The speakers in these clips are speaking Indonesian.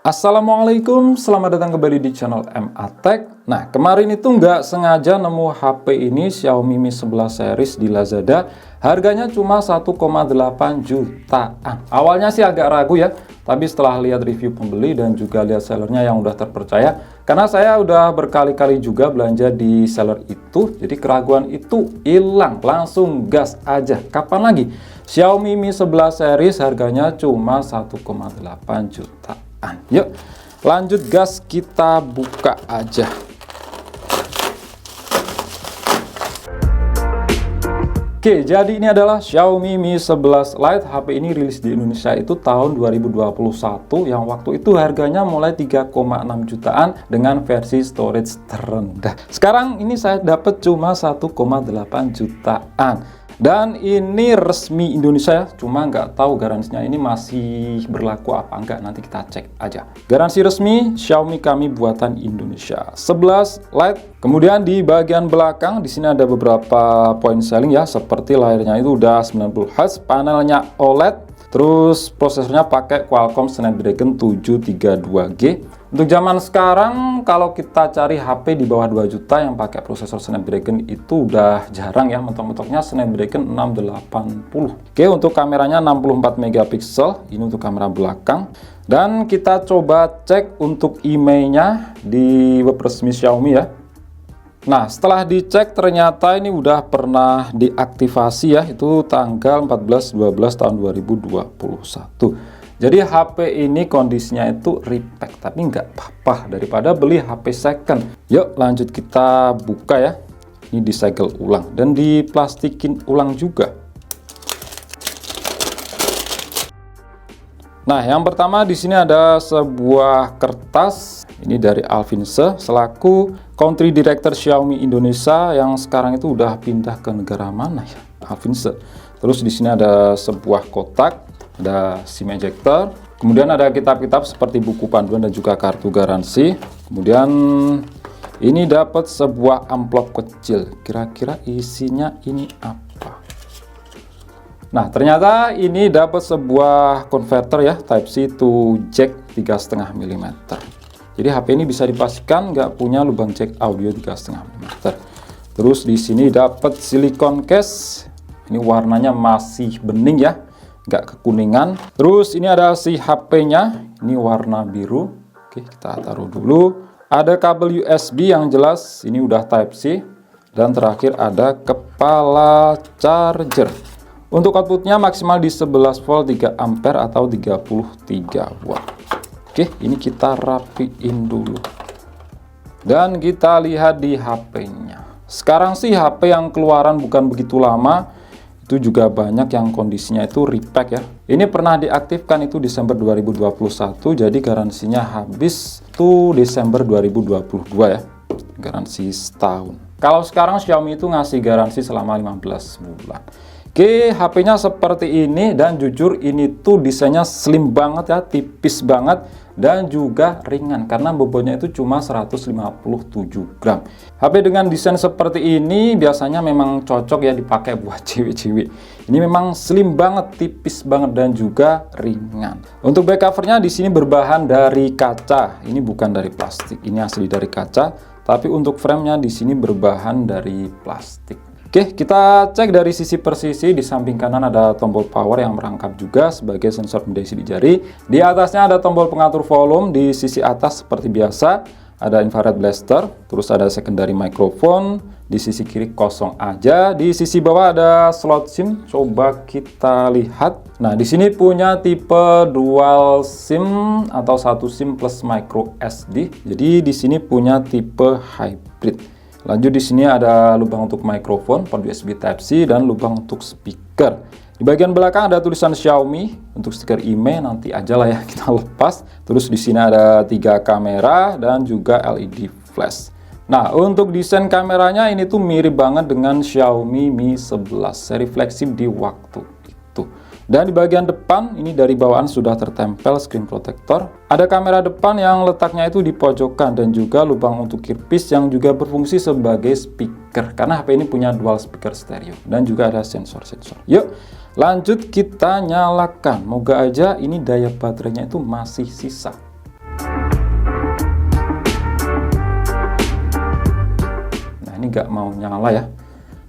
Assalamualaikum, selamat datang kembali di channel MA Tech. Nah, kemarin itu nggak sengaja nemu HP ini Xiaomi Mi 11 series di Lazada. Harganya cuma 1,8 jutaan. Awalnya sih agak ragu ya, tapi setelah lihat review pembeli dan juga lihat sellernya yang udah terpercaya, karena saya udah berkali-kali juga belanja di seller itu, jadi keraguan itu hilang, langsung gas aja. Kapan lagi? Xiaomi Mi 11 series harganya cuma 1,8 juta. Yuk lanjut gas, kita buka aja. Oke, jadi ini adalah Xiaomi Mi 11 Lite. HP ini rilis di Indonesia itu tahun 2021, yang waktu itu harganya mulai 3,6 jutaan dengan versi storage terendah. Sekarang ini saya dapat cuma 1,8 jutaan. Dan ini resmi Indonesia ya, cuma nggak tahu garansinya ini masih berlaku apa enggak, nanti kita cek aja. Garansi resmi Xiaomi kami buatan Indonesia 11 Lite. Kemudian di bagian belakang di sini ada beberapa point selling ya, seperti layarnya itu udah 90 Hz, panelnya OLED, terus prosesornya pakai Qualcomm Snapdragon 732G. Untuk zaman sekarang, kalau kita cari HP di bawah 2 juta yang pakai prosesor Snapdragon itu udah jarang ya, mentok-mentoknya Snapdragon 680. Oke, untuk kameranya 64 megapiksel, ini untuk kamera belakang. Dan kita coba cek untuk IMEI-nya di web resmi Xiaomi ya. Nah, setelah dicek ternyata ini udah pernah diaktifasi ya, itu tanggal 14/12 tahun 2021. Jadi HP ini kondisinya itu repack, tapi nggak apa-apa daripada beli HP second. Yuk lanjut kita buka ya. Ini disegel ulang dan diplastikin ulang juga. Nah, yang pertama di sini ada sebuah kertas. Ini dari Alvinse selaku Country Director Xiaomi Indonesia yang sekarang itu udah pindah ke negara mana ya? Alvinse. Terus di sini ada sebuah kotak, ada SIM ejector, kemudian ada kitab-kitab seperti buku panduan dan juga kartu garansi. Kemudian ini dapat sebuah amplop kecil. Kira-kira isinya ini apa? Nah, ternyata ini dapat sebuah konverter ya, Type-C to jack 3,5 mm. Jadi HP ini bisa dipastikan nggak punya lubang jack audio 3,5 mm. Terus di sini dapat silikon case. Ini warnanya masih bening ya, nggak kekuningan. Terus ini ada si HP-nya, ini warna biru. Oke, kita taruh dulu. Ada kabel USB yang jelas, ini udah Type-C. Dan terakhir ada kepala charger. Untuk outputnya maksimal di 11 volt 3 ampere atau 33 watt. Oke, ini kita rapiin dulu. Dan kita lihat di HP-nya. Sekarang sih HP yang keluaran bukan begitu lama, itu juga banyak yang kondisinya itu repack ya. Ini pernah diaktifkan itu Desember 2021, jadi garansinya habis itu Desember 2022 ya. Garansi setahun. Kalau sekarang Xiaomi itu ngasih garansi selama 15 bulan. Oke, HP-nya seperti ini dan jujur ini tuh desainnya slim banget ya, tipis banget dan juga ringan karena bobotnya itu cuma 157 gram. HP dengan desain seperti ini biasanya memang cocok ya dipakai buat cewek-cewek. Ini memang slim banget, tipis banget dan juga ringan. Untuk back covernya di sini berbahan dari kaca. Ini bukan dari plastik, ini asli dari kaca. Tapi untuk framenya di sini berbahan dari plastik. Oke, kita cek dari sisi per sisi. Di samping kanan ada tombol power yang merangkap juga sebagai sensor pendeteksi di jari. Di atasnya ada tombol pengatur volume. Di sisi atas seperti biasa ada infrared blaster. Terus ada secondary microphone. Di sisi kiri kosong aja. Di sisi bawah ada slot SIM. Coba kita lihat. Nah, di sini punya tipe dual SIM atau satu SIM plus micro SD. Jadi di sini punya tipe hybrid. Lanjut di sini ada lubang untuk mikrofon, port USB Type-C dan lubang untuk speaker. Di bagian belakang ada tulisan Xiaomi. Untuk stiker IMEI nanti aja lah ya kita lepas. Terus di sini ada 3 kamera dan juga LED flash. Nah, untuk desain kameranya ini tuh mirip banget dengan Xiaomi Mi 11 seri flagship di waktu itu. Dan di bagian depan ini dari bawaan sudah tertempel screen protector. Ada kamera depan yang letaknya itu di pojokan dan juga lubang untuk earpiece yang juga berfungsi sebagai speaker karena HP ini punya dual speaker stereo dan juga ada sensor-sensor. Yuk lanjut kita nyalakan. Moga aja ini daya baterainya itu masih sisa. ini nggak mau nyala ya.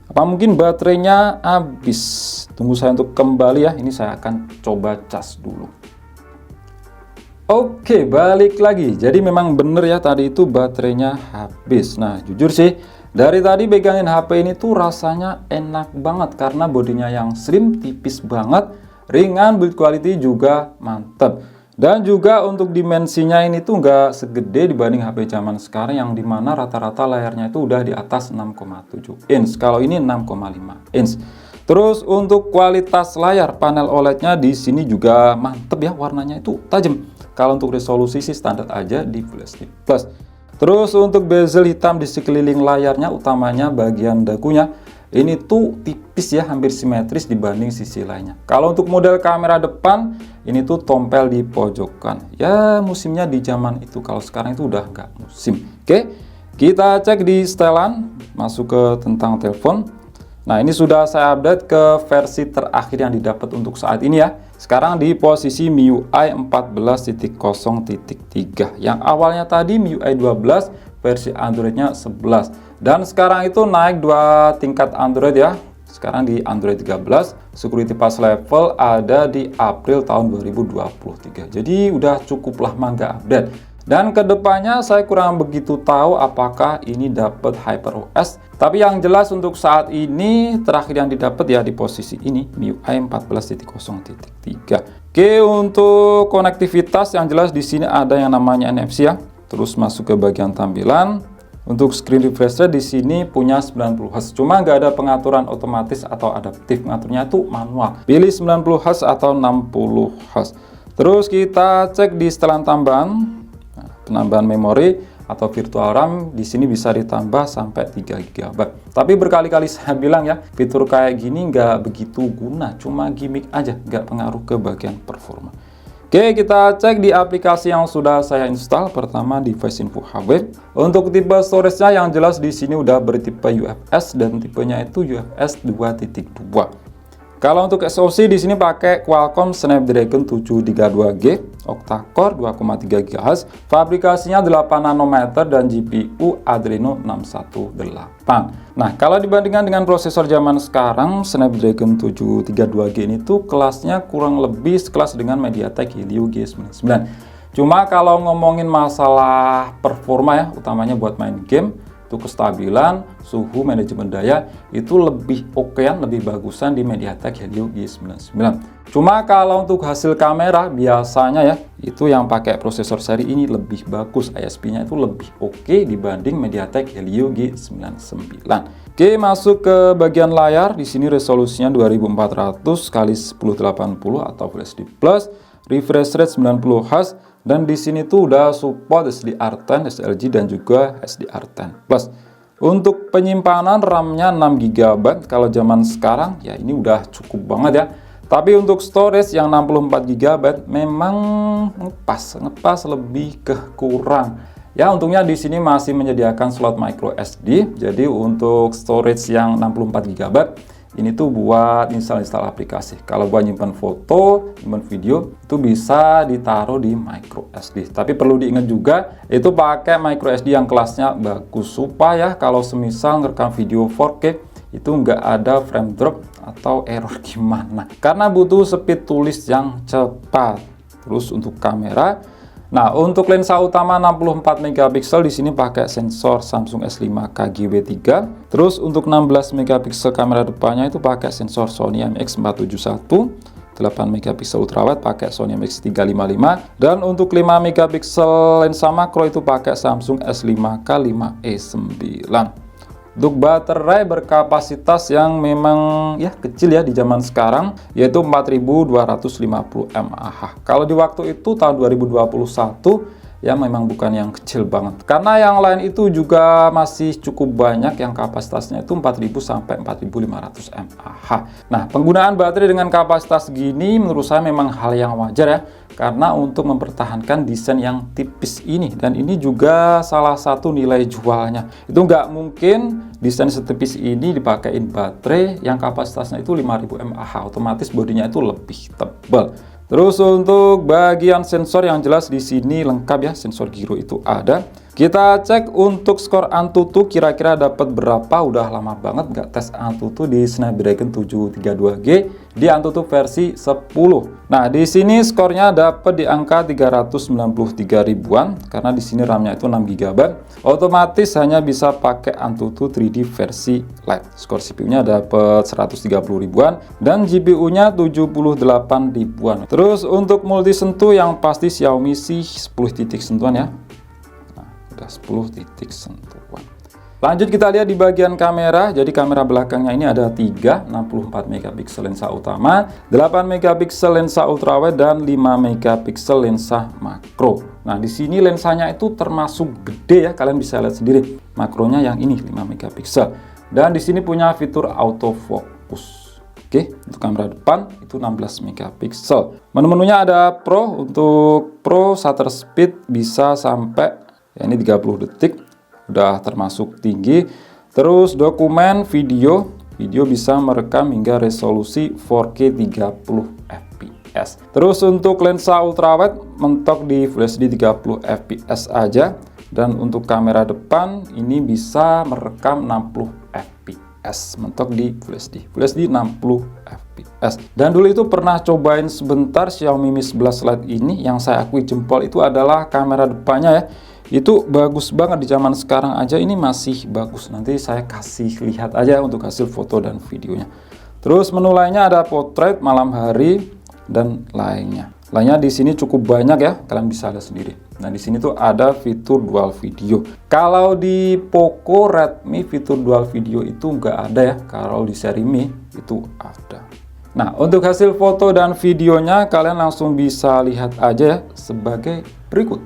Apa mungkin baterainya habis? Tunggu saya untuk kembali ya. Ini saya akan coba cas dulu. Oke, balik lagi. Jadi memang bener ya, tadi itu baterainya habis. Nah, jujur sih, dari tadi pegangin HP ini tuh rasanya enak banget karena bodinya yang slim, tipis banget, ringan, build quality juga mantep. Dan juga untuk dimensinya ini tuh nggak segede dibanding HP zaman sekarang yang dimana rata-rata layarnya itu udah di atas 6,7 inch. Kalau ini 6,5 inch. Terus untuk kualitas layar panel OLED-nya di sini juga mantep ya, warnanya itu tajam. Kalau untuk resolusi sih standar aja di Full HD Plus. Terus untuk bezel hitam di sekeliling layarnya, utamanya bagian dagunya, ini tuh tipis ya, hampir simetris dibanding sisi lainnya. Kalau untuk model kamera depan, ini tuh tompel di pojokan. Ya musimnya di zaman itu, kalau sekarang itu udah nggak musim. Oke, kita cek di setelan, masuk ke tentang telepon. Nah ini sudah saya update ke versi terakhir yang didapat untuk saat ini ya. Sekarang di posisi MIUI 14.0.3. Yang awalnya tadi MIUI 12, versi Androidnya 11. Dan sekarang itu naik 2 tingkat Android ya. Sekarang di Android 13, security patch level ada di April tahun 2023. Jadi udah cukup lama nggak update. Dan kedepannya saya kurang begitu tahu apakah ini dapat HyperOS. Tapi yang jelas untuk saat ini terakhir yang didapat ya di posisi ini MIUI 14.0.3. Oke, untuk konektivitas yang jelas di sini ada yang namanya NFC ya. Terus masuk ke bagian tampilan. Untuk screen refresh rate di sini punya 90 Hz. Cuma nggak ada pengaturan otomatis atau adaptif. Ngaturnya itu manual. Pilih 90 Hz atau 60 Hz. Terus kita cek di setelan tambahan. Penambahan memori atau virtual RAM di sini bisa ditambah sampai 3 GB. Tapi berkali-kali saya bilang ya, fitur kayak gini nggak begitu guna, cuma gimmick aja, nggak pengaruh ke bagian performa. Oke, kita cek di aplikasi yang sudah saya install. Pertama, device info HW. Untuk tipe storage-nya yang jelas di sini udah bertipe UFS dan tipenya itu UFS 2.2. Kalau untuk SoC di sini pakai Qualcomm Snapdragon 732G, octa-core 2,3 GHz, fabrikasinya 8 nanometer dan GPU Adreno 618. Nah, kalau dibandingkan dengan prosesor zaman sekarang, Snapdragon 732G ini tuh kelasnya kurang lebih sekelas dengan MediaTek Helio G99. Cuma kalau ngomongin masalah performa ya, utamanya buat main game, kestabilan, suhu, manajemen daya itu lebih okean, lebih bagusan di MediaTek Helio G99. Cuma kalau untuk hasil kamera biasanya ya, itu yang pakai prosesor seri ini lebih bagus, ISP-nya itu lebih oke dibanding MediaTek Helio G99. Oke, masuk ke bagian layar. Di sini resolusinya 2400 x 1080 atau Full HD Plus, refresh rate 90 Hz. Dan di sini tuh udah support SDR10, SLG dan juga SDR10 Plus. Untuk penyimpanan RAM-nya 6 GB. Kalau zaman sekarang ya ini udah cukup banget ya. Tapi untuk storage yang 64 GB memang ngepas lebih ke kurang. Ya untungnya di sini masih menyediakan slot micro SD. Jadi untuk storage yang 64 GB ini tuh buat install aplikasi. Kalau buat nyimpan foto, nyimpan video, itu bisa ditaruh di micro SD. Tapi perlu diingat juga, itu pakai micro SD yang kelasnya bagus supaya kalau semisal ngerekam video 4K itu nggak ada frame drop atau error gimana. Karena butuh speed tulis yang cepat. Terus untuk kamera, nah untuk lensa utama 64 megapiksel di sini pakai sensor Samsung S5 KGW3. Terus untuk 16 megapiksel kamera depannya itu pakai sensor Sony IMX471. 8 megapiksel ultrawide pakai Sony IMX355 dan untuk 5 megapiksel lensa makro itu pakai Samsung S5K5E9. Untuk baterai berkapasitas yang memang ya kecil ya di zaman sekarang, yaitu 4250 mAh. Kalau di waktu itu tahun 2021 ya memang bukan yang kecil banget. Karena yang lain itu juga masih cukup banyak yang kapasitasnya itu 4000 sampai 4500 mAh. Nah, penggunaan baterai dengan kapasitas gini menurut saya memang hal yang wajar ya. Karena untuk mempertahankan desain yang tipis ini, dan ini juga salah satu nilai jualnya. Itu nggak mungkin desain setipis ini dipakein baterai yang kapasitasnya itu 5000 mAh, otomatis bodinya itu lebih tebal. Terus untuk bagian sensor yang jelas di sini lengkap ya, sensor giro itu ada. Kita cek untuk skor Antutu kira-kira dapat berapa. Udah lama banget nggak tes Antutu di Snapdragon 732G di Antutu versi 10. Nah, di sini skornya dapat di angka 393 ribuan karena di sini RAM-nya itu 6 GB. Otomatis hanya bisa pakai Antutu 3D versi Lite. Skor CPU-nya dapat 130 ribuan dan GPU-nya 78 ribuan. Terus untuk multi sentuh yang pasti Xiaomi sih 10 titik sentuhan ya. 10 titik sentuhan. Lanjut kita lihat di bagian kamera. Jadi kamera belakangnya ini ada 3, 64 megapiksel lensa utama, 8 megapiksel lensa ultrawide dan 5 megapiksel lensa makro. Nah, di sini lensanya itu termasuk gede ya, kalian bisa lihat sendiri. Makronya yang ini 5 megapiksel. Dan di sini punya fitur autofocus. Oke, untuk kamera depan itu 16 megapiksel. Menu-menunya ada Pro. Untuk Pro shutter speed bisa sampai ya, ini 30 detik, udah termasuk tinggi. Terus dokumen video bisa merekam hingga resolusi 4K 30 fps. Terus untuk lensa ultrawide mentok di Full HD 30 fps aja. Dan untuk kamera depan ini bisa merekam 60 fps, mentok di Full HD 60 fps. Dan dulu itu pernah cobain sebentar Xiaomi Mi 11 Lite ini, yang saya akui jempol itu adalah kamera depannya ya. Itu bagus banget, di zaman sekarang aja ini masih bagus. Nanti saya kasih lihat aja untuk hasil foto dan videonya. Terus menu lainnya ada portrait, malam hari dan lainnya. Lainnya di sini cukup banyak ya, kalian bisa lihat sendiri. Nah, di sini tuh ada fitur dual video. Kalau di Poco Redmi fitur dual video itu nggak ada ya. Kalau di seri Mi itu ada. Nah, untuk hasil foto dan videonya kalian langsung bisa lihat aja ya sebagai berikut.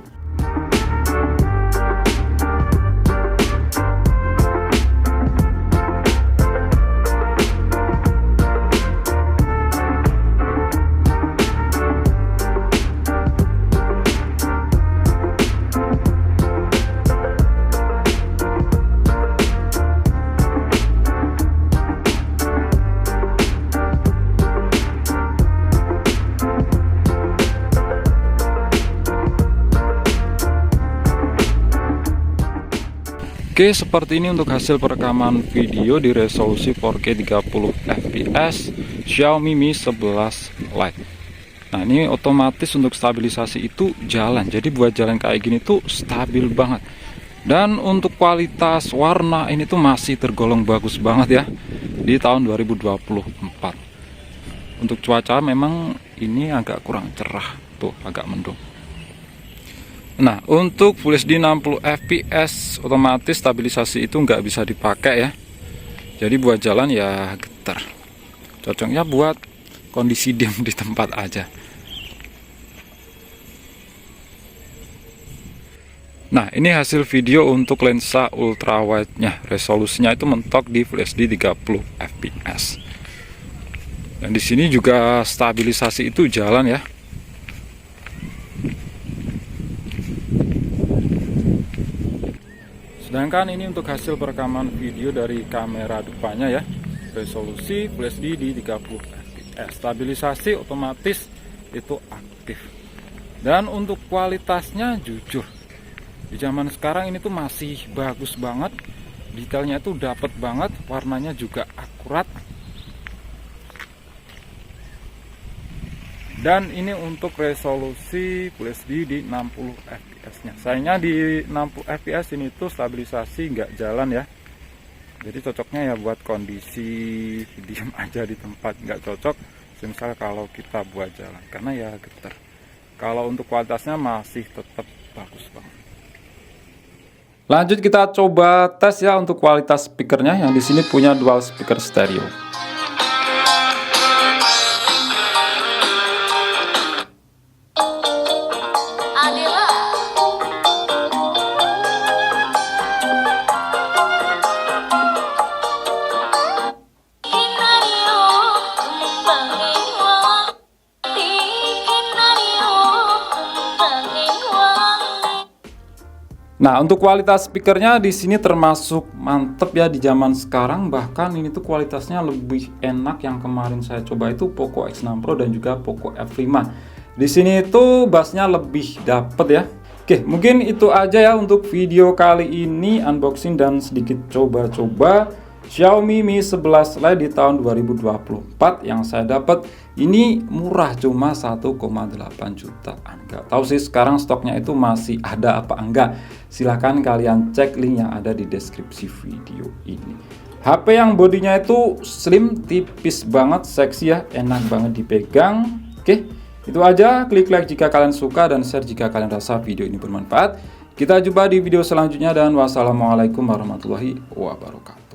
Oke, seperti ini untuk hasil perekaman video di resolusi 4K 30 fps Xiaomi Mi 11 Lite. Nah, ini otomatis untuk stabilisasi itu jalan. Jadi buat jalan kayak gini tuh stabil banget. Dan untuk kualitas warna ini tuh masih tergolong bagus banget ya di tahun 2024. Untuk cuaca memang ini agak kurang cerah, tuh agak mendung. Nah, untuk Full HD 60 fps otomatis stabilisasi itu nggak bisa dipakai ya. Jadi buat jalan ya getar. Cocoknya buat kondisi diam di tempat aja. Nah, ini hasil video untuk lensa ultrawide-nya. Resolusinya itu mentok di Full HD 30 fps. Dan di sini juga stabilisasi itu jalan ya. Sedangkan ini untuk hasil perekaman video dari kamera depannya ya. Resolusi Full HD di 30 fps. Stabilisasi otomatis itu aktif. Dan untuk kualitasnya jujur, di zaman sekarang ini tuh masih bagus banget. Detailnya itu dapat banget, warnanya juga akurat. Dan ini untuk resolusi Full HD di 60 fps-nya. Sayangnya di 60 fps ini tuh stabilisasi nggak jalan ya. Jadi cocoknya ya buat kondisi diam aja di tempat, nggak cocok misal kalau kita buat jalan karena ya getar. Kalau untuk kualitasnya masih tetap bagus banget. Lanjut kita coba tes ya untuk kualitas speakernya, yang di sini punya dual speaker stereo. Nah, untuk kualitas speakernya di sini termasuk mantep ya di zaman sekarang. Bahkan ini tuh kualitasnya lebih enak yang kemarin saya coba itu Poco X6 Pro dan juga Poco F5. Di sini itu bassnya lebih dapet ya. Oke, mungkin itu aja ya untuk video kali ini, unboxing dan sedikit coba-coba Xiaomi Mi 11 Lite di tahun 2024 yang saya dapat. Ini murah, cuma 1,8 jutaan. Gak tahu sih sekarang stoknya itu masih ada apa enggak. Silahkan kalian cek link yang ada di deskripsi video ini. HP yang bodinya itu slim, tipis banget, seksi ya, enak banget dipegang. Oke, itu aja. Klik like jika kalian suka dan share jika kalian rasa video ini bermanfaat. Kita jumpa di video selanjutnya dan wassalamualaikum warahmatullahi wabarakatuh.